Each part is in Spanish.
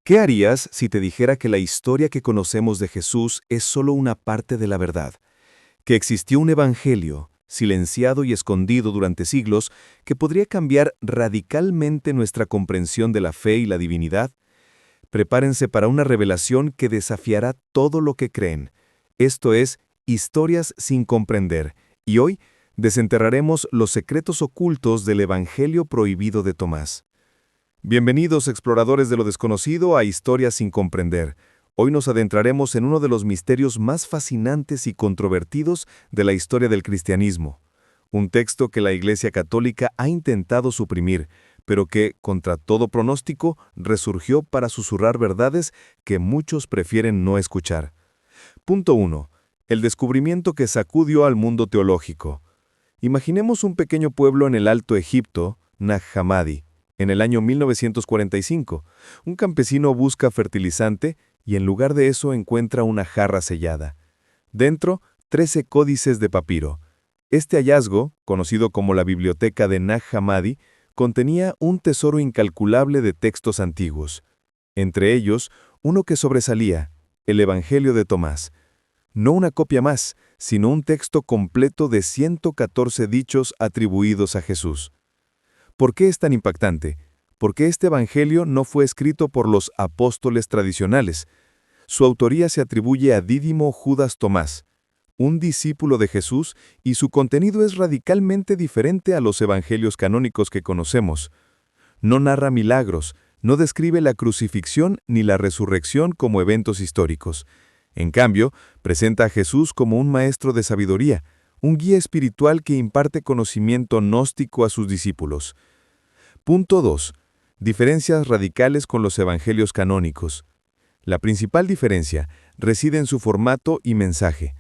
¿Qué harías si te dijera que la historia que conocemos de Jesús es solo una parte de la verdad? Que existió un evangelio, silenciado y escondido durante siglos, que podría cambiar radicalmente nuestra comprensión de la fe y la divinidad. Prepárense para una revelación que desafiará todo lo que creen. Esto es, Historias sin comprender, y hoy desenterraremos los secretos ocultos del Evangelio prohibido de Tomás. Bienvenidos, exploradores de lo desconocido, a Historias sin comprender. Hoy nos adentraremos en uno de los misterios más fascinantes y controvertidos de la historia del cristianismo. Un texto que la Iglesia Católica ha intentado suprimir, pero que, contra todo pronóstico, resurgió para susurrar verdades que muchos prefieren no escuchar. Punto 1. El descubrimiento que sacudió al mundo teológico. Imaginemos un pequeño pueblo en el Alto Egipto, Nag Hammadi. En el año 1945, un campesino busca fertilizante y en lugar de eso encuentra una jarra sellada. Dentro, 13 códices de papiro. Este hallazgo, conocido como la Biblioteca de Nag Hammadi, contenía un tesoro incalculable de textos antiguos. Entre ellos, uno que sobresalía, el Evangelio de Tomás. No una copia más, sino un texto completo de 114 dichos atribuidos a Jesús. ¿Por qué es tan impactante? Porque este evangelio no fue escrito por los apóstoles tradicionales. Su autoría se atribuye a Dídimo Judas Tomás, un discípulo de Jesús, y su contenido es radicalmente diferente a los evangelios canónicos que conocemos. No narra milagros, no describe la crucifixión ni la resurrección como eventos históricos. En cambio, presenta a Jesús como un maestro de sabiduría, un guía espiritual que imparte conocimiento gnóstico a sus discípulos. Punto 2. Diferencias radicales con los evangelios canónicos. La principal diferencia reside en su formato y mensaje.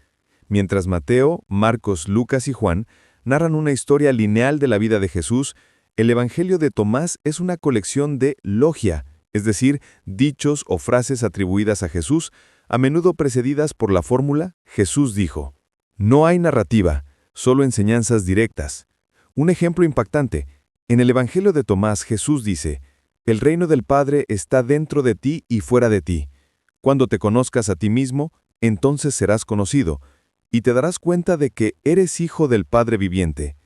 Mientras Mateo, Marcos, Lucas y Juan narran una historia lineal de la vida de Jesús, el Evangelio de Tomás es una colección de logia, es decir, dichos o frases atribuidas a Jesús, a menudo precedidas por la fórmula Jesús dijo. No hay narrativa, solo enseñanzas directas. Un ejemplo impactante. En el Evangelio de Tomás, Jesús dice, «El reino del Padre está dentro de ti y fuera de ti. Cuando te conozcas a ti mismo, entonces serás conocido, y te darás cuenta de que eres hijo del Padre viviente».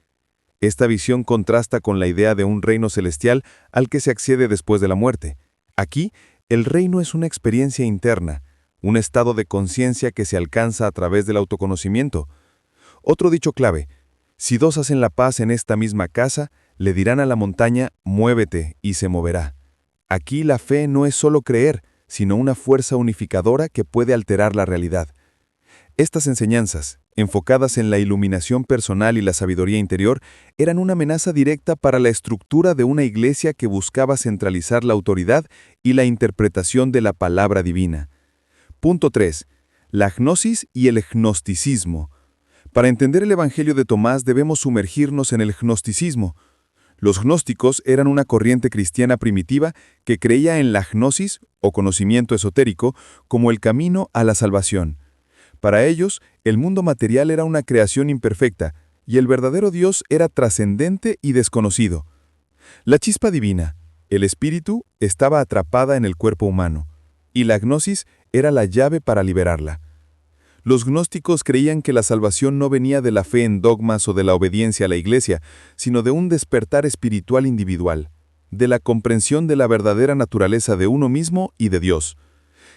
Esta visión contrasta con la idea de un reino celestial al que se accede después de la muerte. Aquí, el reino es una experiencia interna, un estado de conciencia que se alcanza a través del autoconocimiento. Otro dicho clave, si dos hacen la paz en esta misma casa, le dirán a la montaña, muévete, y se moverá. Aquí la fe no es solo creer, sino una fuerza unificadora que puede alterar la realidad. Estas enseñanzas, enfocadas en la iluminación personal y la sabiduría interior, eran una amenaza directa para la estructura de una iglesia que buscaba centralizar la autoridad y la interpretación de la palabra divina. Punto 3. La gnosis y el gnosticismo. Para entender el Evangelio de Tomás debemos sumergirnos en el gnosticismo. Los gnósticos eran una corriente cristiana primitiva que creía en la gnosis, o conocimiento esotérico, como el camino a la salvación. Para ellos, el mundo material era una creación imperfecta, y el verdadero Dios era trascendente y desconocido. La chispa divina, el espíritu, estaba atrapada en el cuerpo humano, y la gnosis era la llave para liberarla. Los gnósticos creían que la salvación no venía de la fe en dogmas o de la obediencia a la iglesia, sino de un despertar espiritual individual, de la comprensión de la verdadera naturaleza de uno mismo y de Dios.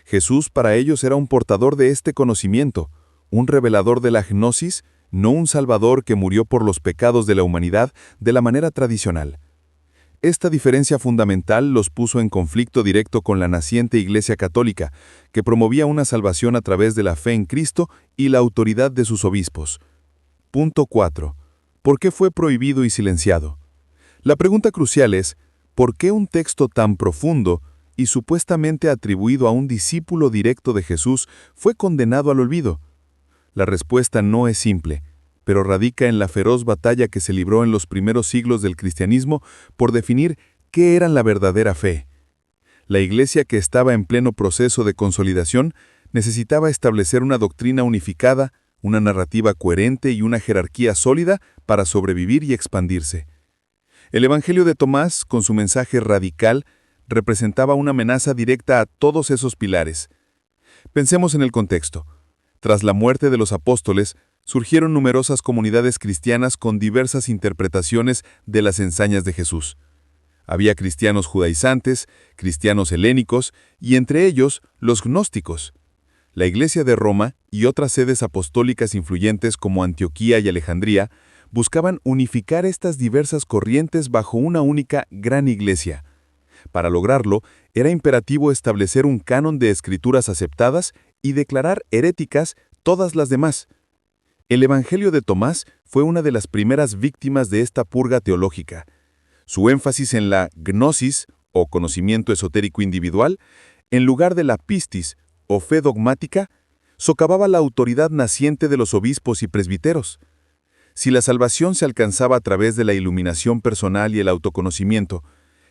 Jesús para ellos era un portador de este conocimiento, un revelador de la gnosis, no un salvador que murió por los pecados de la humanidad de la manera tradicional. Esta diferencia fundamental los puso en conflicto directo con la naciente Iglesia Católica, que promovía una salvación a través de la fe en Cristo y la autoridad de sus obispos. Punto 4. ¿Por qué fue prohibido y silenciado? La pregunta crucial es, ¿por qué un texto tan profundo y supuestamente atribuido a un discípulo directo de Jesús fue condenado al olvido? La respuesta no es simple, pero radica en la feroz batalla que se libró en los primeros siglos del cristianismo por definir qué era la verdadera fe. La Iglesia, que estaba en pleno proceso de consolidación, necesitaba establecer una doctrina unificada, una narrativa coherente y una jerarquía sólida para sobrevivir y expandirse. El Evangelio de Tomás, con su mensaje radical, representaba una amenaza directa a todos esos pilares. Pensemos en el contexto. Tras la muerte de los apóstoles, surgieron numerosas comunidades cristianas con diversas interpretaciones de las enseñanzas de Jesús. Había cristianos judaizantes, cristianos helénicos y entre ellos los gnósticos. La Iglesia de Roma y otras sedes apostólicas influyentes como Antioquía y Alejandría buscaban unificar estas diversas corrientes bajo una única gran iglesia. Para lograrlo, era imperativo establecer un canon de escrituras aceptadas y declarar heréticas todas las demás. El Evangelio de Tomás fue una de las primeras víctimas de esta purga teológica. Su énfasis en la gnosis, o conocimiento esotérico individual, en lugar de la pistis, o fe dogmática, socavaba la autoridad naciente de los obispos y presbiteros. Si la salvación se alcanzaba a través de la iluminación personal y el autoconocimiento,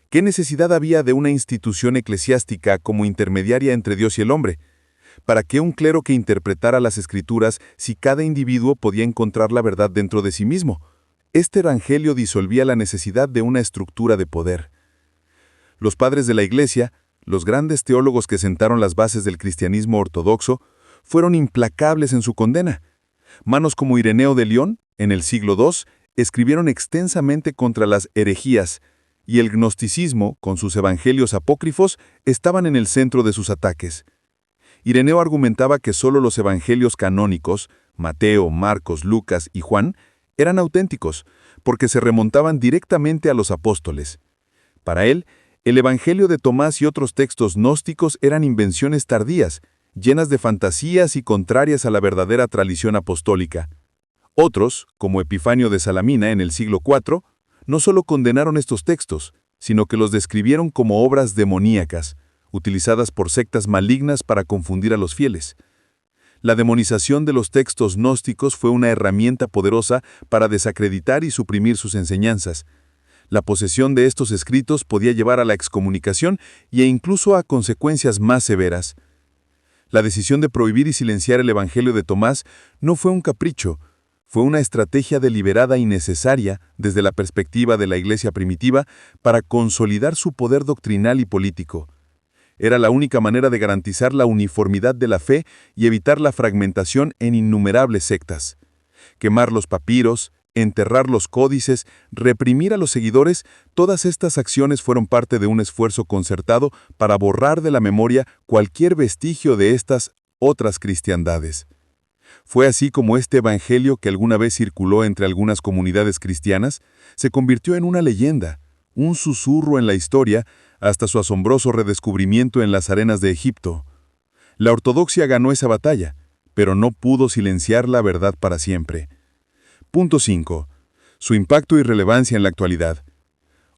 ¿qué necesidad había de una institución eclesiástica como intermediaria entre Dios y el hombre? ¿Para qué un clero que interpretara las Escrituras si cada individuo podía encontrar la verdad dentro de sí mismo? Este evangelio disolvía la necesidad de una estructura de poder. Los padres de la Iglesia, los grandes teólogos que sentaron las bases del cristianismo ortodoxo, fueron implacables en su condena. Manos como Ireneo de León, en el siglo II, escribieron extensamente contra las herejías, y el gnosticismo, con sus evangelios apócrifos, estaban en el centro de sus ataques. Ireneo argumentaba que solo los evangelios canónicos, Mateo, Marcos, Lucas y Juan, eran auténticos, porque se remontaban directamente a los apóstoles. Para él, el Evangelio de Tomás y otros textos gnósticos eran invenciones tardías, llenas de fantasías y contrarias a la verdadera tradición apostólica. Otros, como Epifanio de Salamina en el siglo IV, no solo condenaron estos textos, sino que los describieron como obras demoníacas, utilizadas por sectas malignas para confundir a los fieles. La demonización de los textos gnósticos fue una herramienta poderosa para desacreditar y suprimir sus enseñanzas. La posesión de estos escritos podía llevar a la excomunicación e incluso a consecuencias más severas. La decisión de prohibir y silenciar el Evangelio de Tomás no fue un capricho, fue una estrategia deliberada y necesaria desde la perspectiva de la Iglesia primitiva para consolidar su poder doctrinal y político. Era la única manera de garantizar la uniformidad de la fe y evitar la fragmentación en innumerables sectas. Quemar los papiros, enterrar los códices, reprimir a los seguidores, todas estas acciones fueron parte de un esfuerzo concertado para borrar de la memoria cualquier vestigio de estas otras cristiandades. Fue así como este evangelio que alguna vez circuló entre algunas comunidades cristianas se convirtió en una leyenda, un susurro en la historia, hasta su asombroso redescubrimiento en las arenas de Egipto. La ortodoxia ganó esa batalla, pero no pudo silenciar la verdad para siempre. Punto 5. Su impacto y relevancia en la actualidad.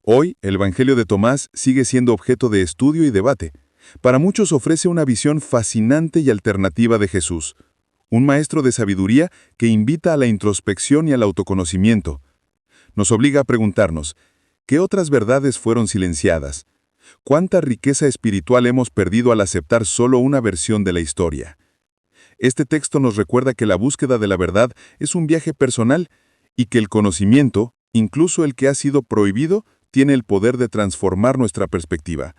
Hoy, el Evangelio de Tomás sigue siendo objeto de estudio y debate. Para muchos ofrece una visión fascinante y alternativa de Jesús, un maestro de sabiduría que invita a la introspección y al autoconocimiento. Nos obliga a preguntarnos, ¿qué otras verdades fueron silenciadas? ¿Cuánta riqueza espiritual hemos perdido al aceptar solo una versión de la historia? Este texto nos recuerda que la búsqueda de la verdad es un viaje personal y que el conocimiento, incluso el que ha sido prohibido, tiene el poder de transformar nuestra perspectiva.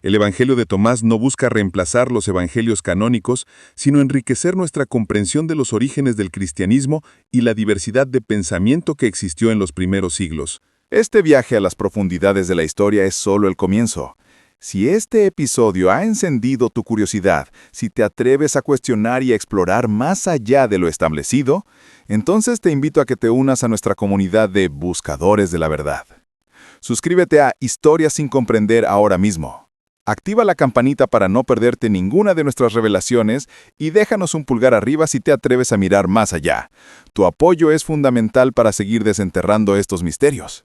El Evangelio de Tomás no busca reemplazar los evangelios canónicos, sino enriquecer nuestra comprensión de los orígenes del cristianismo y la diversidad de pensamiento que existió en los primeros siglos. Este viaje a las profundidades de la historia es solo el comienzo. Si este episodio ha encendido tu curiosidad, si te atreves a cuestionar y a explorar más allá de lo establecido, entonces te invito a que te unas a nuestra comunidad de buscadores de la verdad. Suscríbete a Historias sin comprender ahora mismo. Activa la campanita para no perderte ninguna de nuestras revelaciones y déjanos un pulgar arriba si te atreves a mirar más allá. Tu apoyo es fundamental para seguir desenterrando estos misterios.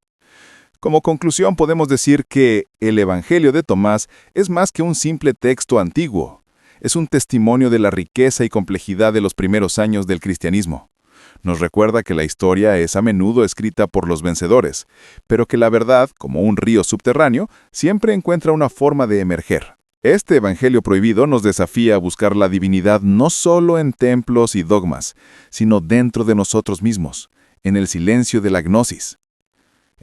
Como conclusión podemos decir que el Evangelio de Tomás es más que un simple texto antiguo. Es un testimonio de la riqueza y complejidad de los primeros años del cristianismo. Nos recuerda que la historia es a menudo escrita por los vencedores, pero que la verdad, como un río subterráneo, siempre encuentra una forma de emerger. Este Evangelio prohibido nos desafía a buscar la divinidad no solo en templos y dogmas, sino dentro de nosotros mismos, en el silencio de la gnosis.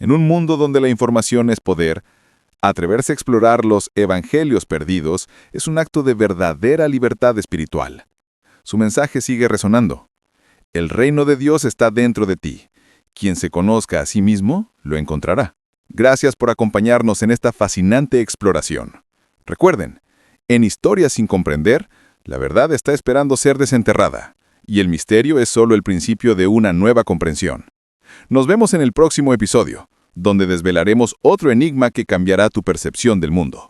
En un mundo donde la información es poder, Atreverse a explorar los evangelios perdidos es un acto de verdadera libertad espiritual. Su mensaje sigue resonando. El reino de Dios está dentro de ti. Quien se conozca a sí mismo, lo encontrará. Gracias por acompañarnos en esta fascinante exploración. Recuerden, en Historias sin comprender, la verdad está esperando ser desenterrada, y el misterio es solo el principio de una nueva comprensión. Nos vemos en el próximo episodio, donde desvelaremos otro enigma que cambiará tu percepción del mundo.